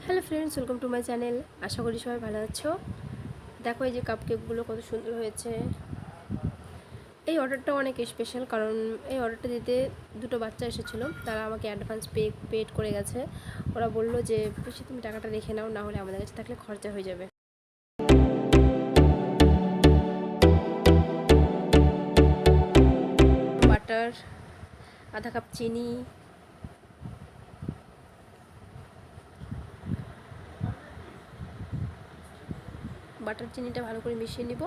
Hello friends, welcome to my channel. আশা করি সবাই ভালো আছো। দেখো এই যে কাপকেকগুলো কত সুন্দর হয়েছে। এই অর্ডারটা অনেক স্পেশাল, কারণ এই অর্ডারটা দিতে দুটো বাচ্চা এসেছিলো। তারা আমাকে অ্যাডভান্স পেড করে গেছে। ওরা বললো যে বেশি তুমি টাকাটা রেখে নাও, না হলে আমাদের কাছে থাকলে খরচা হয়ে যাবে। বাটার, আধা কাপ চিনি, বাটার চিনিটা ভালো করে মিশিয়ে নিব।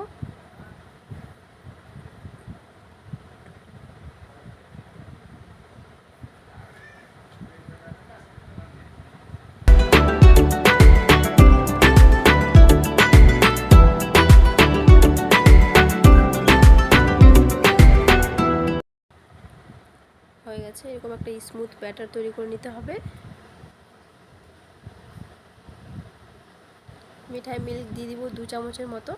হয়ে গেছে। এরকম একটা স্মুথ ব্যাটার তৈরি করে নিতে হবে। মিঠাই মিল্ক দিয়ে দিব 2 চামচের মতো।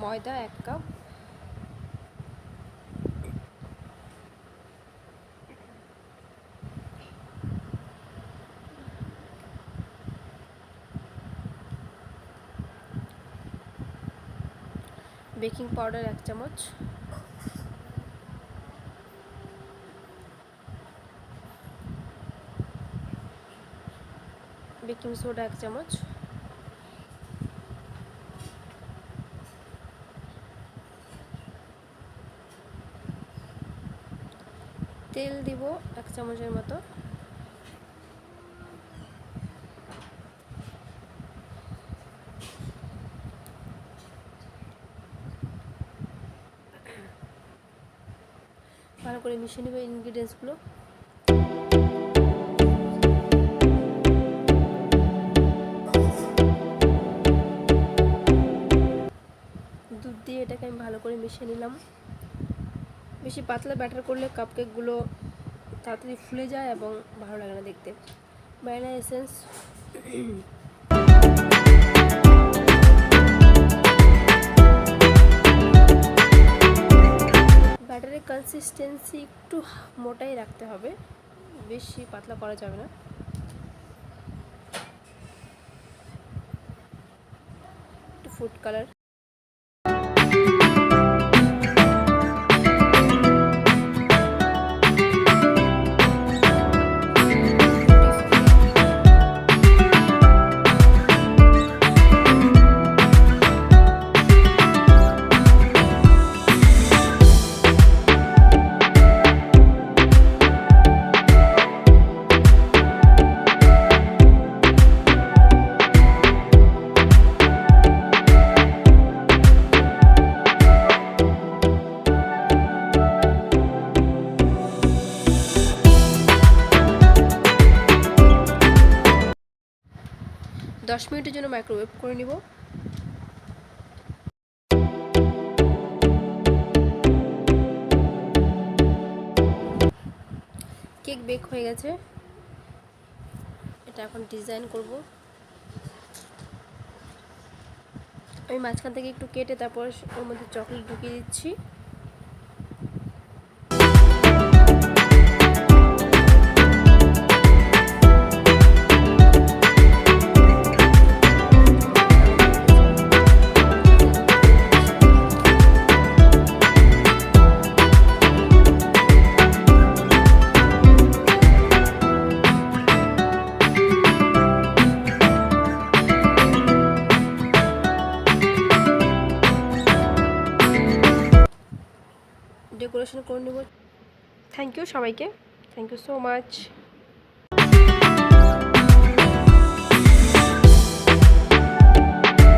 ময়দা 1 কাপ, বেকিং পাউডার 1 চামচ, বেকিং সোডা 1 চামচ, তেল দিব 1 চামচের মতো, ভালো করে মিশিয়ে নেব ইনগ্রিডিয়েন্টসগুলো। দুধ দিয়ে এটাকে আমি ভালো করে মিশিয়ে নিলাম। বেশি পাতলা ব্যাটার করলে কাপকেকগুলো তাড়াতাড়ি ফুলে যায় এবং ভালো লাগে না দেখতে। ভ্যানিলা এসেন্স, ব্যাটারের কনসিস্টেন্সি একটু মোটাই রাখতে হবে, বেশি পাতলা করা যাবে না। একটু ফুড কালার, দশ মিনিটের জন্য মাইক্রোওয়েভ করে নিব। কেক বেক হয়ে গেছে। এটা এখন ডিজাইন করব। আমি মাঝখান থেকে একটু কেটে তারপর ওর মধ্যে চকলেট ঢুকিয়ে দিচ্ছি। ডেকোরেশন করে নেব। থ্যাংক ইউ সবাইকে, থ্যাংক ইউ সো মাচ।